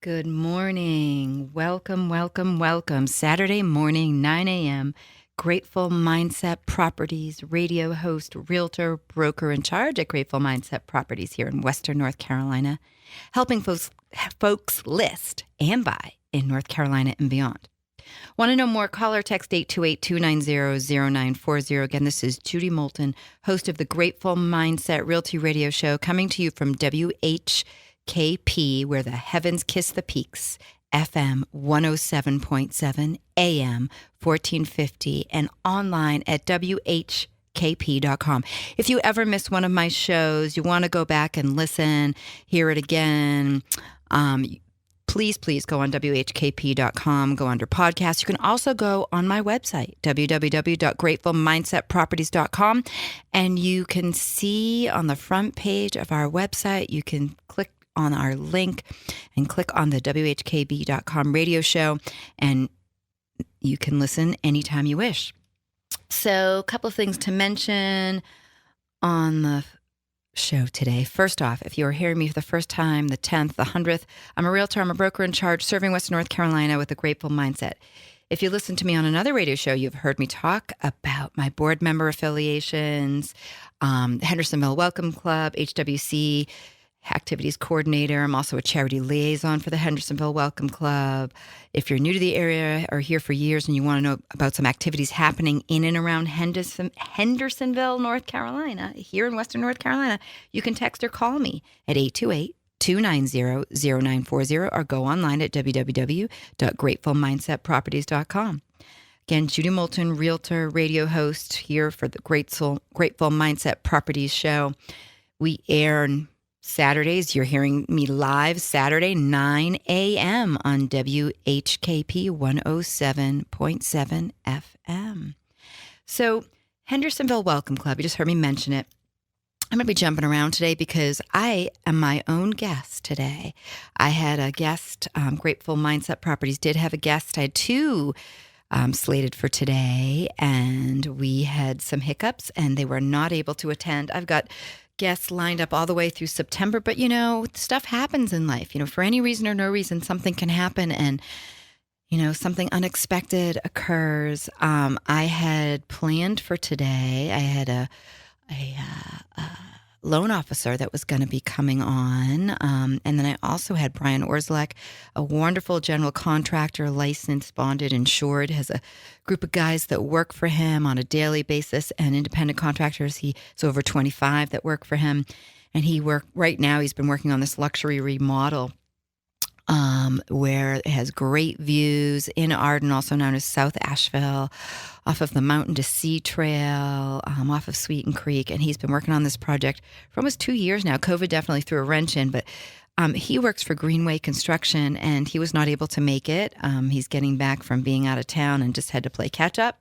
Good morning. Welcome, welcome, welcome. Saturday morning, 9 a.m. Grateful Mindset Properties radio host, realtor, broker in charge at Grateful Mindset Properties here in Western North Carolina, helping folks list and buy in North Carolina and beyond. Want to know more? Call or text 828-290-0940. Again, this is Judi Moolten, host of the Grateful Mindset Realty radio show, coming to you from WKHP, where the heavens kiss the peaks, FM 107.7, AM 1450, and online at WHKP.com. If you ever miss one of my shows, you want to go back and listen, hear it again, please go on WHKP.com, go under podcasts. You can also go on my website, www.gratefulmindsetproperties.com, and you can see on the front page of our website, you can click on our link and click on the WHKB.com radio show, and you can listen anytime you wish. So a couple of things to mention on the show today. First off, if you are hearing me for the first time, the 10th, the 100th, I'm a realtor, I'm a broker in charge, serving Western North Carolina with a grateful mindset. If you listen to me on another radio show, you've heard me talk about my board member affiliations, Hendersonville Welcome Club, HWC, activities coordinator. I'm also a charity liaison for the Hendersonville Welcome Club. If you're new to the area or here for years and you want to know about some activities happening in and around Hendersonville, North Carolina, here in Western North Carolina, you can text or call me at 828-290-0940 or go online at www.gratefulmindsetproperties.com. Again, Judi Moolten, realtor, radio host here for the Grateful Mindset Properties show. We air Saturdays. You're hearing me live Saturday, 9 a.m. on WHKP 107.7 FM. So Hendersonville Welcome Club, you just heard me mention it. I'm going to be jumping around today because I am my own guest today. I had a guest, Grateful Mindset Properties did have a guest. I had two slated for today, and we had some hiccups and they were not able to attend. I've got guests lined up all the way through September, but stuff happens in life. For any reason or no reason, something can happen, and something unexpected occurs. I had planned for today. I had a loan officer that was going to be coming on, and then I also had Brian Orslek, a wonderful general contractor, licensed, bonded, insured, has a group of guys that work for him on a daily basis, and independent contractors. He's over 25 that work for him, and right now he's been working on this luxury remodel where it has great views in Arden, also known as South Asheville, off of the Mountain to Sea Trail, off of Sweeten Creek. And he's been working on this project for almost 2 years now. COVID definitely threw a wrench in, but he works for Greenway Construction, and he was not able to make it. He's getting back from being out of town and just had to play catch up.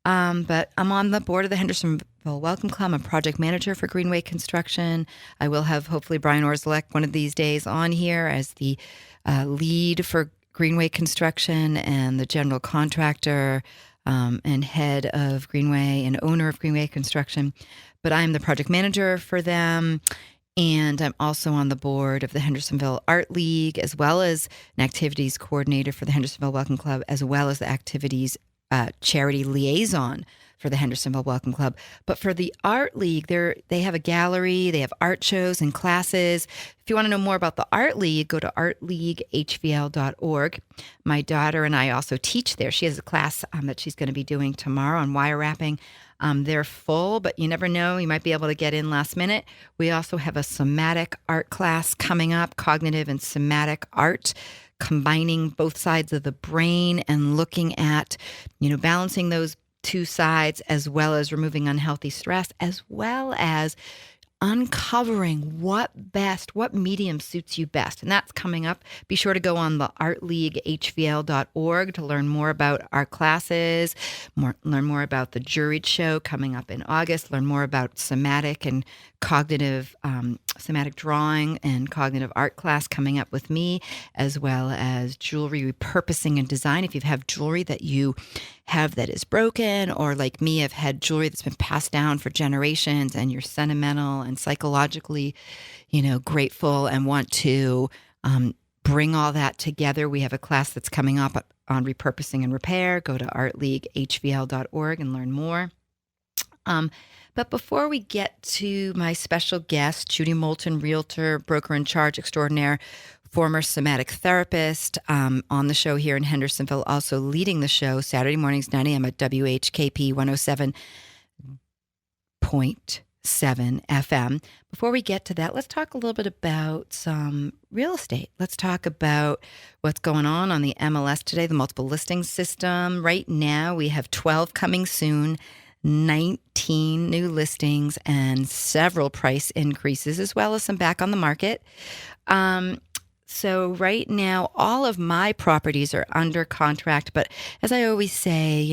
But I'm on the board of the Hendersonville Welcome Club. I'm a project manager for Greenway Construction. I will have hopefully Brian Orslek one of these days on here as the lead for Greenway Construction and the general contractor and head of Greenway and owner of Greenway Construction. But I'm the project manager for them. And I'm also on the board of the Hendersonville Art League, as well as an activities coordinator for the Hendersonville Welcome Club, as well as the activities charity liaison for the Hendersonville Welcome Club. But for the Art League, they have a gallery, they have art shows and classes. If you want to know more about the Art League, go to artleaguehvl.org. My daughter and I also teach there. She has a class that she's going to be doing tomorrow on wire wrapping. They're full, but you never know. You might be able to get in last minute. We also have a somatic art class coming up, cognitive and somatic art, combining both sides of the brain and looking at, balancing those two sides, as well as removing unhealthy stress, as well as uncovering what medium suits you best. And that's coming up. Be sure to go on the artleaguehvl.org to learn more about our classes, learn more about the juried show coming up in August, learn more about somatic and cognitive, somatic drawing and cognitive art class coming up with me, as well as jewelry repurposing and design. If you have jewelry that you have that is broken, or like me, have had jewelry that's been passed down for generations and you're sentimental and psychologically, grateful and want to bring all that together. We have a class that's coming up on repurposing and repair. Go to artleaguehvl.org and learn more. But before we get to my special guest, Judi Moolten, realtor, broker in charge extraordinaire, former somatic therapist, on the show here in Hendersonville, also leading the show Saturday mornings, 9 a.m. at WHKP 107.7 FM. Before we get to that, let's talk a little bit about some real estate. Let's talk about what's going on the MLS today, the multiple listing system. Right now, we have 12 coming soon, 19 new listings, and several price increases, as well as some back on the market. So right now, all of my properties are under contract. But as I always say,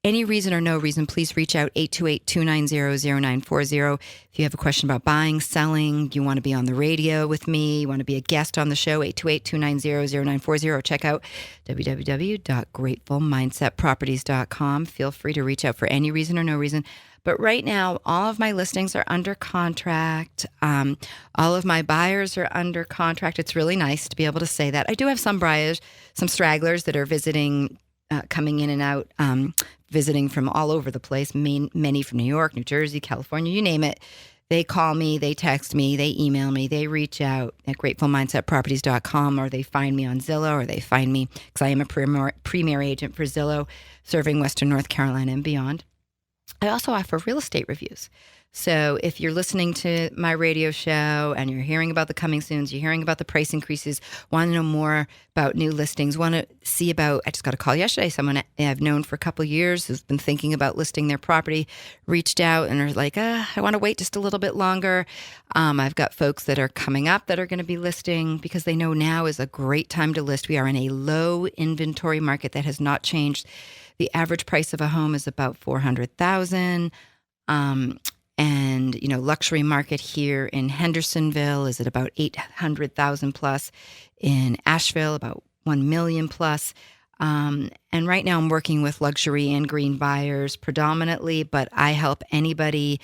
any reason or no reason, please reach out 828-290-0940. If you have a question about buying, selling, you want to be on the radio with me, you want to be a guest on the show, 828-290-0940, or check out www.gratefulmindsetproperties.com. Feel free to reach out for any reason or no reason. But right now, all of my listings are under contract. All of my buyers are under contract. It's really nice to be able to say that. I do have some buyers, some stragglers that are visiting, coming in and out, visiting from all over the place, many from New York, New Jersey, California, you name it. They call me, they text me, they email me, they reach out at gratefulmindsetproperties.com, or they find me on Zillow, or they find me, because I am a premier agent for Zillow, serving Western North Carolina and beyond. I also offer real estate reviews. So if you're listening to my radio show and you're hearing about the coming soons, you're hearing about the price increases, want to know more about new listings, want to see about, I just got a call yesterday, someone I've known for a couple of years who's been thinking about listing their property, reached out and are like, I want to wait just a little bit longer. I've got folks that are coming up that are going to be listing because they know now is a great time to list. We are in a low inventory market that has not changed. The average price of a home is about $400,000. And, luxury market here in Hendersonville is at about $800,000 plus. In Asheville, about $1 million plus. And right now I'm working with luxury and green buyers predominantly, but I help anybody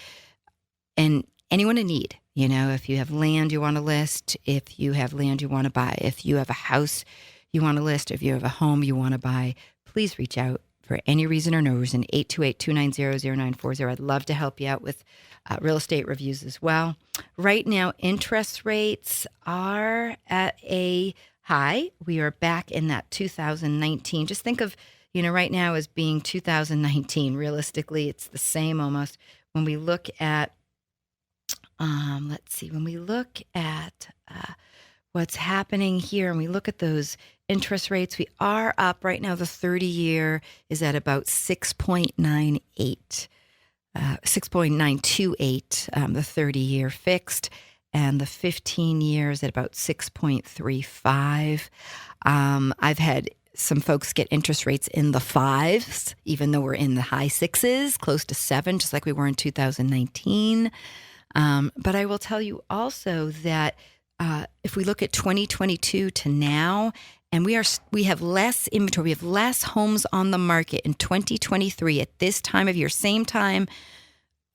and anyone in need. If you have land you want to list, if you have land you want to buy, if you have a house you want to list, if you have a home you want to buy, please reach out for any reason or no reason, 828-290-0940. I'd love to help you out with real estate reviews as well. Right now, interest rates are at a high. We are back in that 2019. Just think of, right now as being 2019. Realistically, it's the same almost. When we look at, when we look at what's happening here and we look at those interest rates, we are up right now. The 30-year is at about 6.98, 6.928, the 30-year fixed, and the 15 years at about 6.35. I've had some folks get interest rates in the fives, even though we're in the high sixes, close to 7, just like we were in 2019. But I will tell you also that if we look at 2022 to now, and we have less inventory, we have less homes on the market in 2023 at this time of year, same time,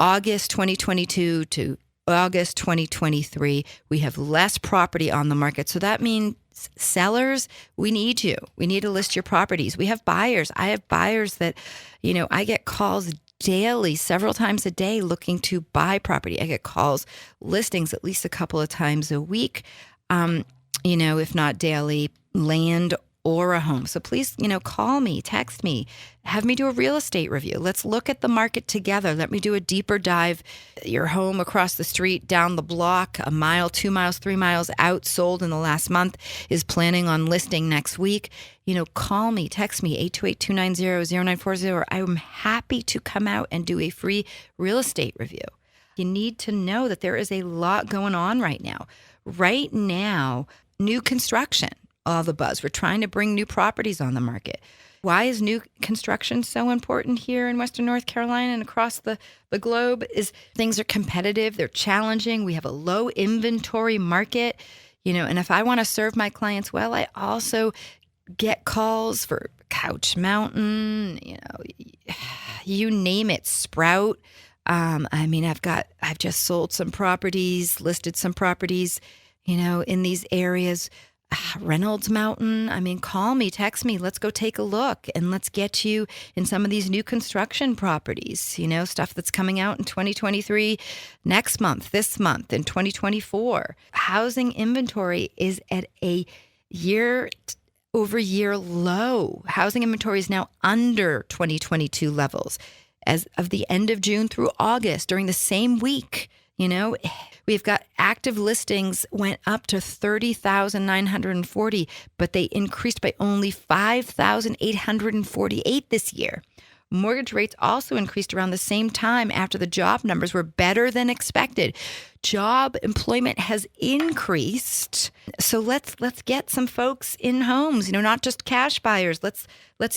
August 2022 to August 2023, we have less property on the market. So that means sellers, we need you. We need to list your properties. We have buyers. I have buyers that, I get calls daily, several times a day looking to buy property. I get calls, listings at least a couple of times a week, if not daily, land or a home. So please, call me, text me, have me do a real estate review. Let's look at the market together. Let me do a deeper dive. Your home across the street, down the block, a mile, 2 miles, 3 miles out, sold in the last month, is planning on listing next week. Call me, text me, 828-290-0940. I'm happy to come out and do a free real estate review. You need to know that there is a lot going on right now. Right now, new construction, all the buzz. We're trying to bring new properties on the market. Why is new construction so important here in Western North Carolina and across the globe? Is things are competitive, they're challenging. We have a low inventory market, and if I want to serve my clients well, I also get calls for Couch Mountain, you name it, Sprout. I've just sold some properties, listed some properties, in these areas. Reynolds Mountain. I mean, call me, text me. Let's go take a look and let's get you in some of these new construction properties, stuff that's coming out in 2023, next month, this month, in 2024. Housing inventory is at a year-over-year low. Housing inventory is now under 2022 levels as of the end of June through August during the same week. We've got active listings went up to 30,940, but they increased by only 5,848 this year. Mortgage rates also increased around the same time after the job numbers were better than expected. Job employment has increased. So let's get some folks in homes, not just cash buyers. Let's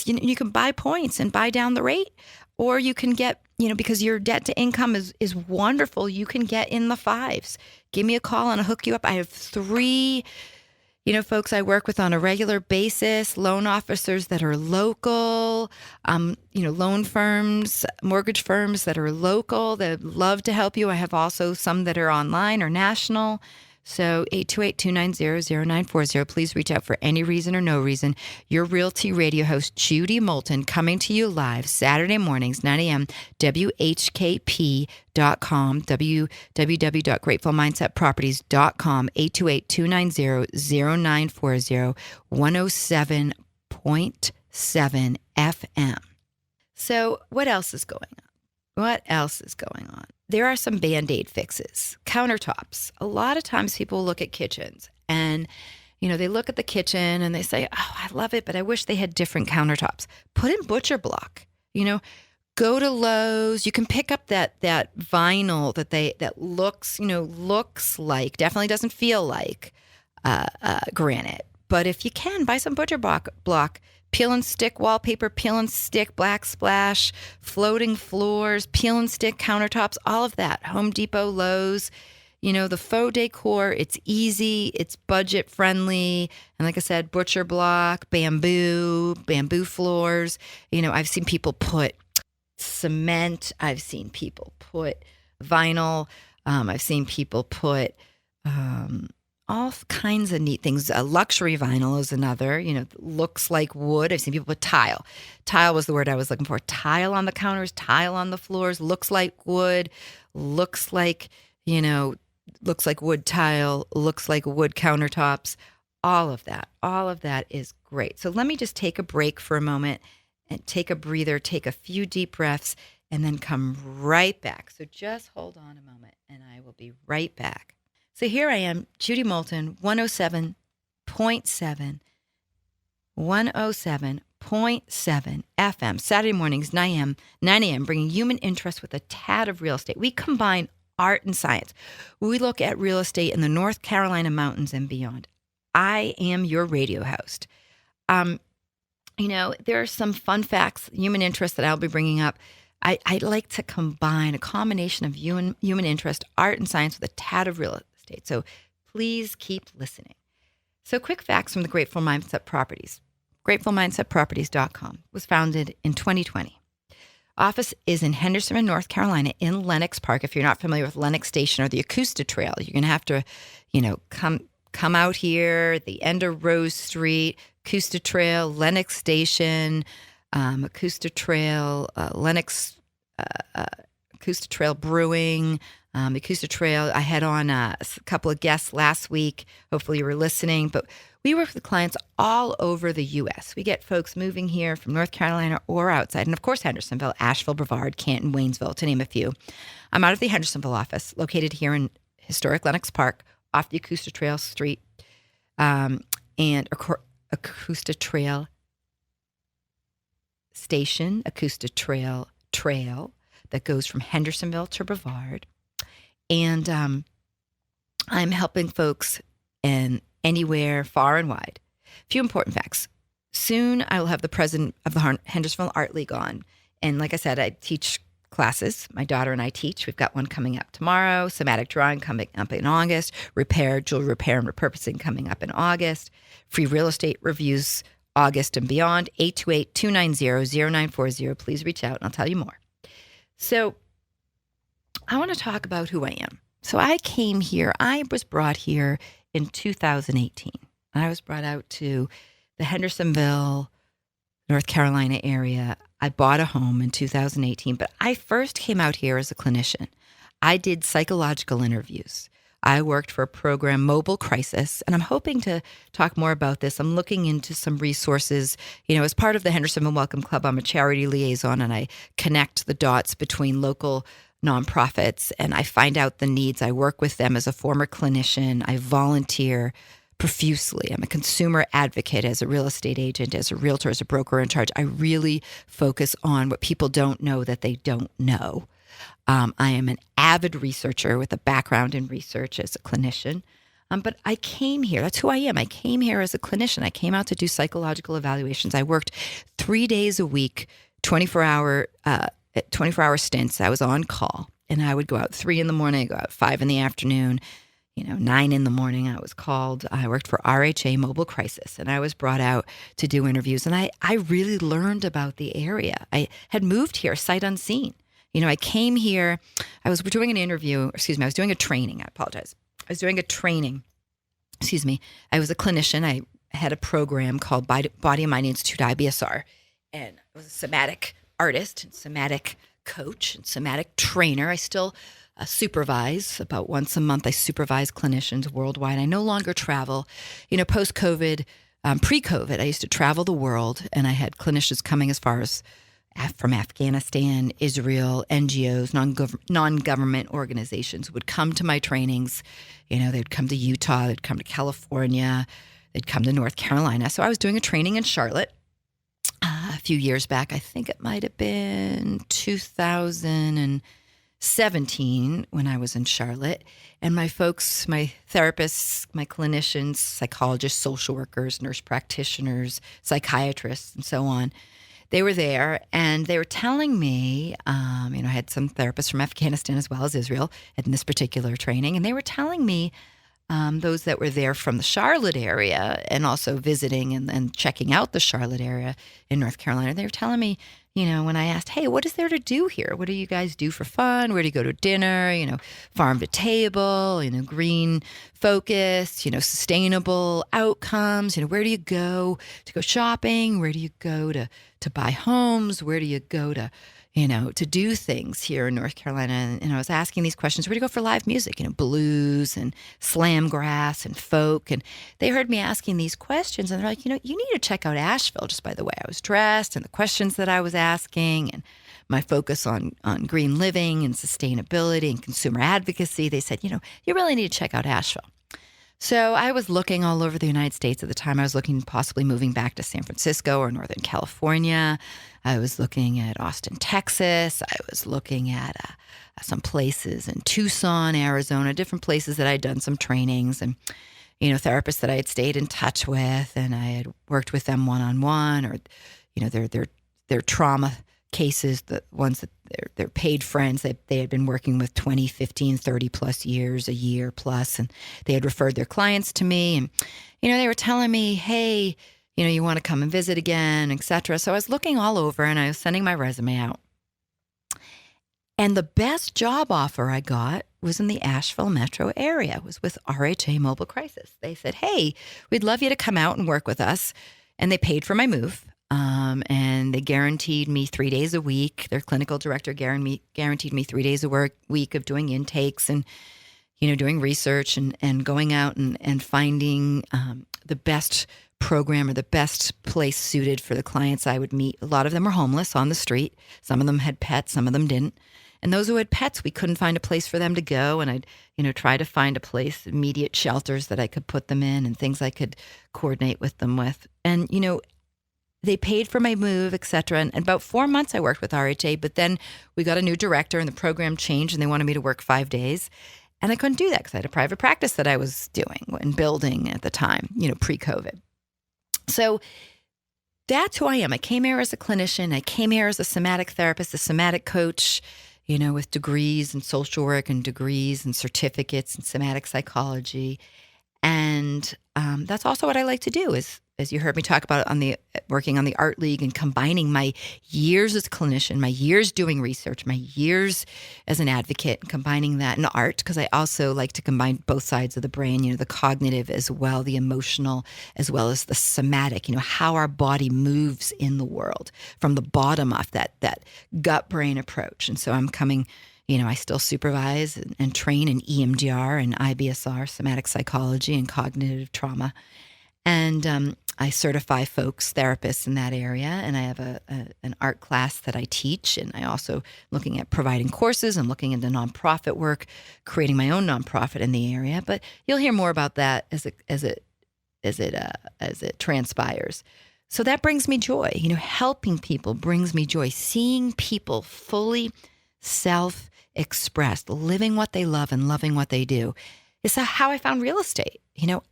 you can buy points and buy down the rate, or you can get, because your debt to income is wonderful, you can get in the fives. Give me a call and I'll hook you up. I have 3 folks I work with on a regular basis, loan officers that are local, loan firms, mortgage firms that are local that love to help you. I have also some that are online or national. So 828-290-0940. Please reach out for any reason or no reason. Your Realty radio host, Judi Moolten, coming to you live Saturday mornings, 9 a.m., WHKP.com, www.gratefulmindsetproperties.com, 828-290-0940, 107.7 FM. So what else is going on? There are some Band-Aid fixes. Countertops. A lot of times people look at kitchens and, they look at the kitchen and they say, oh, I love it, but I wish they had different countertops. Put in butcher block. Go to Lowe's. You can pick up that vinyl that looks like, definitely doesn't feel like granite. But if you can, buy some butcher block. Peel and stick wallpaper, peel and stick black splash, floating floors, peel and stick countertops, all of that. Home Depot, Lowe's, the faux decor, it's easy, it's budget friendly. And like I said, butcher block, bamboo floors. I've seen people put cement. I've seen people put vinyl. I've seen people put all kinds of neat things. Luxury vinyl is another, looks like wood. I've seen people put tile. Tile was the word I was looking for. Tile on the counters, tile on the floors, looks like wood, looks like wood tile, looks like wood countertops. All of that is great. So let me just take a break for a moment and take a breather, take a few deep breaths, and then come right back. So just hold on a moment and I will be right back. So here I am, Judi Moolten, 107.7 FM, Saturday mornings, 9 a.m., bringing human interest with a tad of real estate. We combine art and science. We look at real estate in the North Carolina mountains and beyond. I am your radio host. There are some fun facts, human interest that I'll be bringing up. I like to combine a combination of human interest, art, and science with a tad of real estate. So please keep listening. So quick facts from the Grateful Mindset Properties. GratefulMindsetProperties.com was founded in 2020. Office is in Hendersonville, North Carolina, in Lenox Park. If you're not familiar with Lenox Station or the Acosta Trail, you're going to have to, come out here, the end of Rose Street, Acosta Trail, Lenox Station, Acosta Trail, Lenox, Acosta Trail Brewing, Acosta Trail. I had on a couple of guests last week. Hopefully you were listening, but we work with clients all over the U.S. We get folks moving here from North Carolina or outside. And of course, Hendersonville, Asheville, Brevard, Canton, Waynesville, to name a few. I'm out of the Hendersonville office, located here in historic Lenox Park, off the Acosta Trail Street, and Acosta Trail Station, Acosta Trail that goes from Hendersonville to Brevard. And I'm helping folks in anywhere, far and wide. A few important facts. Soon I will have the president of the Hendersonville Art League on. And like I said, I teach classes. My daughter and I teach. We've got one coming up tomorrow, somatic drawing coming up in August, jewelry repair and repurposing coming up in August, free real estate reviews August and beyond, 828-290-0940. Please reach out and I'll tell you more. So I want to talk about who I am. So I came here, I was brought here in 2018. And I was brought out to the Hendersonville, North Carolina area. I bought a home in 2018, but I first came out here as a clinician. I did psychological interviews. I worked for a program, Mobile Crisis, and I'm hoping to talk more about this. I'm looking into some resources. As part of the Hendersonville Welcome Club, I'm a charity liaison, and I connect the dots between local nonprofits, and I find out the needs. I work with them as a former clinician. I volunteer profusely. I'm a consumer advocate, as a real estate agent, as a realtor, as a broker in charge. I really focus on what people don't know that they don't know. I am an avid researcher with a background in research as a clinician. But I came here, that's who I am. I came here as a clinician. I came out to do psychological evaluations. I worked 3 days a week, 24-hour stints. I was on call, and I would go out 3 in the morning, I'd go out 5 in the afternoon, 9 in the morning. I was called. I worked for RHA Mobile Crisis, and I was brought out to do interviews. And I really learned about the area. I had moved here sight unseen. I came here, I was doing an interview, I was doing a training. I apologize. I was doing a training. I was a clinician. I had a program called Body and Mind Institute, IBSR, and I was a somatic artist and somatic coach and somatic trainer. I still supervise about once a month. I supervise clinicians worldwide. I no longer travel. Post-COVID, pre-COVID, I used to travel the world, and I had clinicians coming as far as from Afghanistan, Israel, NGOs, non-government organizations would come to my trainings. They'd come to Utah, they'd come to California, they'd come to North Carolina. So I was doing a training in Charlotte a few years back. I think it might have been 2017 when I was in Charlotte. And my folks, my therapists, my clinicians, psychologists, social workers, nurse practitioners, psychiatrists, and so on, they were there, and they were telling me, I had some therapists from Afghanistan as well as Israel in this particular training, and they were telling me, those that were there from the Charlotte area and also visiting and checking out the Charlotte area in North Carolina, they were telling me, when I asked, hey, what is there to do here? What do you guys do for fun? Where do you go to dinner? Farm to table, green focused, sustainable outcomes. Where do you go to go shopping? Where do you go to buy homes? Where do you go to do things here in North Carolina? And I was asking these questions. Where do you go for live music? Blues and slam grass and folk. And they heard me asking these questions, and they're like, you need to check out Asheville, just by the way I was dressed and the questions that I was asking and my focus on green living and sustainability and consumer advocacy. They said, you really need to check out Asheville. So I was looking all over the United States at the time. I was looking possibly moving back to San Francisco or Northern California. I was looking at Austin, Texas. I was looking at some places in Tucson, Arizona, different places that I'd done some trainings, and therapists that I had stayed in touch with, and I had worked with them one-on-one, or their trauma cases, the ones that they're paid friends that they had been working with 20, 15, 30 plus years, a year plus, and they had referred their clients to me, and they were telling me, hey, you want to come and visit again, etc. So I was looking all over, and I was sending my resume out. And the best job offer I got was in the Asheville metro area. It was with RHA Mobile Crisis. They said, hey, we'd love you to come out and work with us. And they paid for my move. And they guaranteed me 3 days a week. Their clinical director guaranteed me 3 days a week of doing intakes and, doing research and going out and finding the best program or the best place suited for the clients I would meet. A lot of them were homeless on the street. Some of them had pets, some of them didn't. And those who had pets, we couldn't find a place for them to go. And I'd, try to find a place, immediate shelters that I could put them in and things I could coordinate with them with. And, they paid for my move, et cetera. And about 4 months I worked with RHA, but then we got a new director and the program changed and they wanted me to work 5 days. And I couldn't do that because I had a private practice that I was doing and building at the time, pre-COVID. So that's who I am. I came here as a clinician. I came here as a somatic therapist, a somatic coach, with degrees in social work and degrees and certificates in somatic psychology. And that's also what I like to do is as you heard me talk about working on the Art League and combining my years as a clinician, my years doing research, my years as an advocate, and combining that in art, because I also like to combine both sides of the brain, the cognitive as well, the emotional, as well as the somatic, how our body moves in the world from the bottom up, that gut brain approach. And so I'm coming, I still supervise and train in EMDR and IBSR, somatic psychology and cognitive trauma. And I certify folks, therapists in that area, and I have an art class that I teach, and I also looking at providing courses and looking into nonprofit work, creating my own nonprofit in the area. But you'll hear more about that as it transpires. So that brings me joy. Helping people brings me joy. Seeing people fully self-expressed, living what they love and loving what they do, is how I found real estate.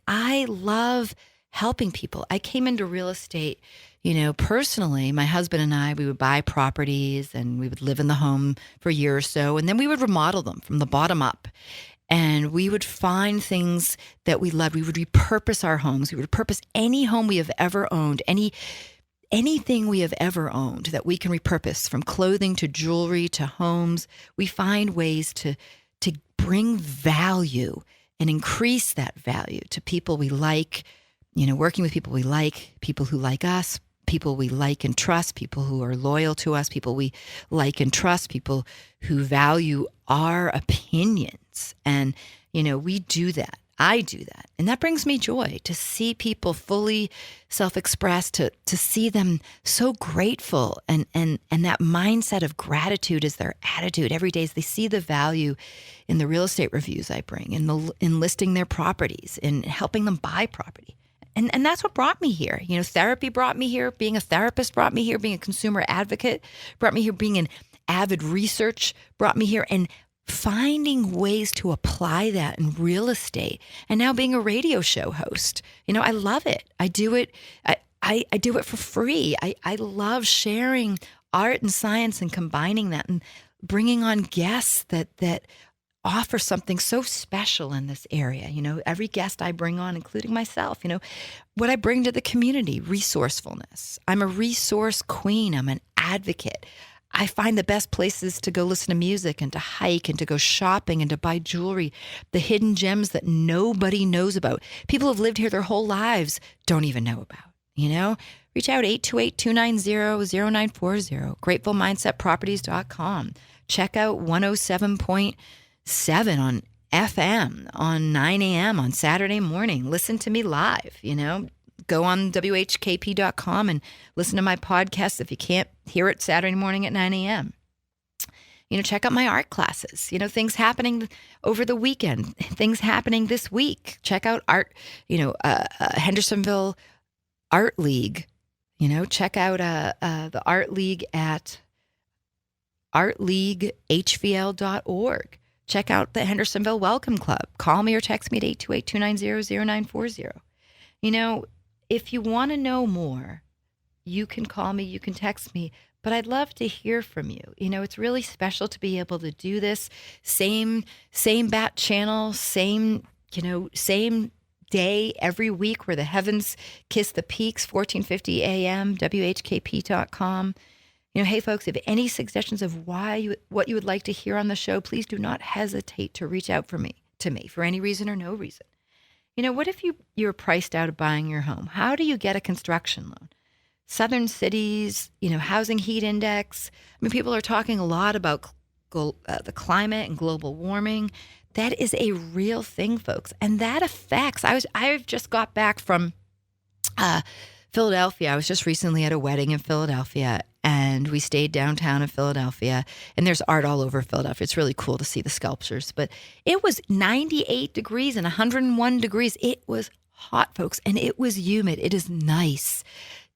I love helping people. I came into real estate, personally. My husband and I, we would buy properties and we would live in the home for a year or so, and then we would remodel them from the bottom up. And we would find things that we loved. We would repurpose our homes. We would repurpose any home we have ever owned, anything we have ever owned that we can repurpose, from clothing to jewelry to homes. We find ways to bring value and increase that value to people we like, working with people we like, people who like us, people we like and trust, people who are loyal to us, people we like and trust, people who value our opinions. And, we do that. I do that. And that brings me joy to see people fully self-expressed, to see them so grateful, and that mindset of gratitude is their attitude every day as they see the value in the real estate reviews I bring, in listing their properties, in helping them buy property. And that's what brought me here. Therapy brought me here. Being a therapist brought me here. Being a consumer advocate brought me here. Being an avid research brought me here. And finding ways to apply that in real estate, and now being a radio show host. I love it. I do it. I do it for free. I love sharing art and science and combining that and bringing on guests that offer something so special in this area. Every guest I bring on, including myself, what I bring to the community: resourcefulness. I'm a resource queen. I'm an advocate. I find the best places to go listen to music and to hike and to go shopping and to buy jewelry, the hidden gems that nobody knows about. People who've lived here their whole lives don't even know about, Reach out, 828-290-0940, gratefulmindsetproperties.com. Check out 107.7 on FM on 9 a.m. on Saturday morning. Listen to me live, Go on WKHP.com and listen to my podcast if you can't hear it Saturday morning at 9 a.m. Check out my art classes, things happening over the weekend, things happening this week. Check out art, Hendersonville Art League, check out the Art League at artleaguehvl.org. Check out the Hendersonville Welcome Club. Call me or text me at 828-290-0940. If you want to know more, you can call me, you can text me, but I'd love to hear from you. It's really special to be able to do this. Same bat channel, same day every week where the heavens kiss the peaks, 1450 AM, WHKP.com. Hey folks, if any suggestions of what you would like to hear on the show, please do not hesitate to reach out to me for any reason or no reason. What if you're priced out of buying your home? How do you get a construction loan? Southern cities, housing heat index. People are talking a lot about the climate and global warming. That is a real thing, folks. And that affects, I've just got back from Philadelphia. I was just recently at a wedding in Philadelphia, and we stayed downtown in Philadelphia, and there's art all over Philadelphia. It's really cool to see the sculptures, but it was 98 degrees and 101 degrees. It was hot, folks, and it was humid. It is nice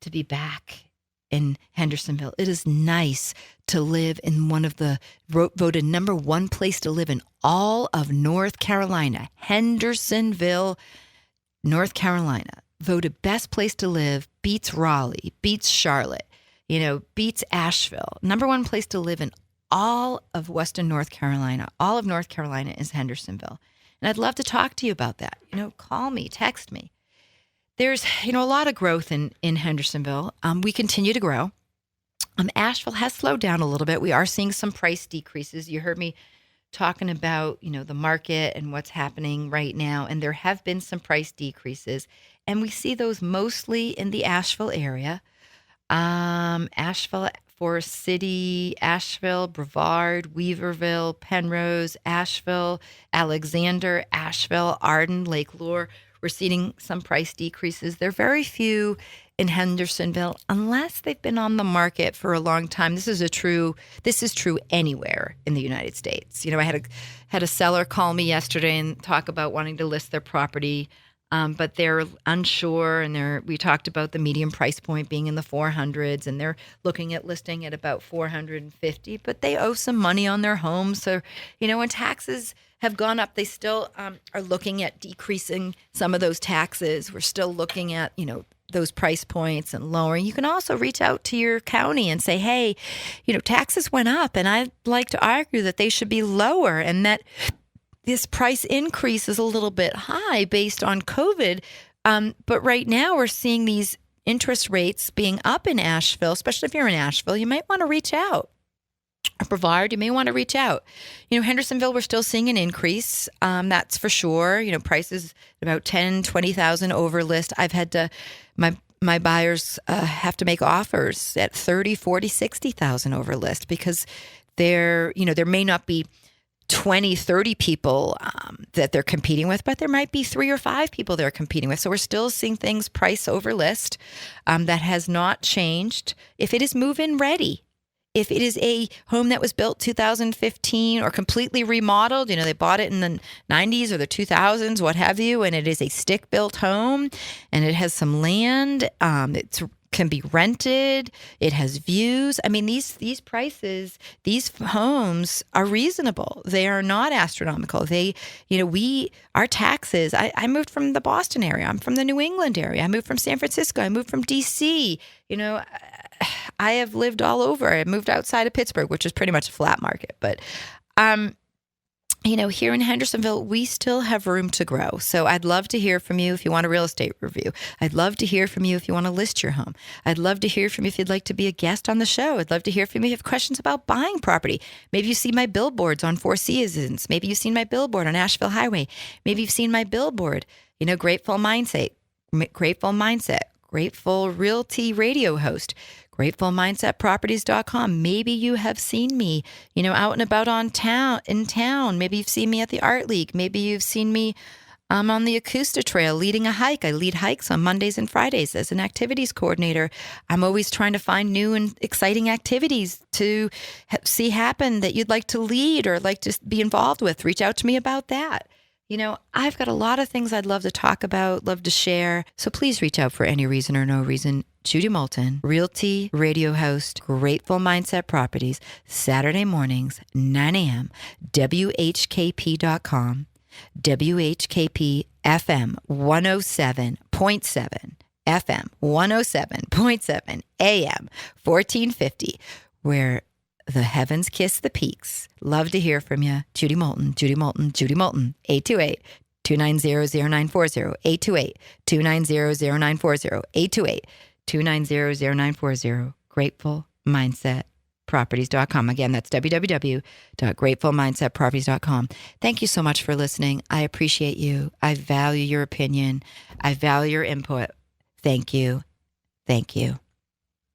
to be back in Hendersonville. It is nice to live in one of the voted number one place to live in all of North Carolina, Hendersonville, North Carolina. Voted best place to live, beats Raleigh, beats Charlotte, beats Asheville. Number one place to live in all of Western North Carolina. All of North Carolina is Hendersonville. And I'd love to talk to you about that. Call me, text me. there's, a lot of growth in Hendersonville. We continue to grow. Asheville has slowed down a little bit. We are seeing some price decreases. You heard me talking about, the market and what's happening right now. And there have been some price decreases. And we see those mostly in the Asheville area. Asheville, Forest City, Asheville, Brevard, Weaverville, Penrose, Asheville, Alexander, Asheville, Arden, Lake Lure. We're seeing some price decreases. There are very few in Hendersonville, unless they've been on the market for a long time. This is true anywhere in the United States. I had a seller call me yesterday and talk about wanting to list their property, but they're unsure, and we talked about the medium price point being in the 400s, and they're looking at listing at about 450, but they owe some money on their home. So, when taxes have gone up, they still are looking at decreasing some of those taxes. We're still looking at, those price points and lowering. You can also reach out to your county and say, hey, taxes went up, and I'd like to argue that they should be lower, and that this price increase is a little bit high based on COVID. But right now we're seeing these interest rates being up in Asheville, especially if you're in Asheville. You might want to reach out. Or Brevard, you may want to reach out. Hendersonville, we're still seeing an increase. That's for sure. Prices about 10, 20,000 over list. I've had to, my buyers have to make offers at 30, 40, 60,000 over list, because there may not be 20, 30 people that they're competing with, but there might be 3 or 5 people they're competing with. So we're still seeing things price over list. That has not changed. If it is move-in ready, if it is a home that was built 2015 or completely remodeled, they bought it in the 90s or the 2000s, what have you, and it is a stick-built home and it has some land, it can be rented, it has views. I mean, these prices, these homes are reasonable. They are not astronomical. Our taxes, I moved from the Boston area. I'm from the New England area. I moved from San Francisco. I moved from DC. I have lived all over. I moved outside of Pittsburgh, which is pretty much a flat market. But, here in Hendersonville, we still have room to grow. So I'd love to hear from you if you want a real estate review. I'd love to hear from you if you want to list your home. I'd love to hear from you if you'd like to be a guest on the show. I'd love to hear from you if you have questions about buying property. Maybe you see my billboards on Four Seasons. Maybe you've seen my billboard on Asheville Highway. Maybe you've seen my billboard, Grateful Mindset, Grateful Realty radio host, GratefulMindsetProperties.com. Maybe you have seen me, out and about in town. Maybe you've seen me at the Art League. Maybe you've seen me on the Acosta Trail leading a hike. I lead hikes on Mondays and Fridays as an activities coordinator. I'm always trying to find new and exciting activities to see happen that you'd like to lead or like to be involved with. Reach out to me about that. I've got a lot of things I'd love to talk about, love to share. So please reach out for any reason or no reason. Judi Moolten, Realty radio host, Grateful Mindset Properties, Saturday mornings, 9 a.m., WHKP.com, WHKP FM 107.7, FM 107.7, AM 1450, where the heavens kiss the peaks. Love to hear from you. Judi Moolten, Judi Moolten, Judi Moolten, 828-290-0940, 828-290-0940, 828-290-0940, GratefulMindsetProperties.com. Again, that's www.gratefulmindsetproperties.com. Thank you so much for listening. I appreciate you. I value your opinion. I value your input. Thank you. Thank you.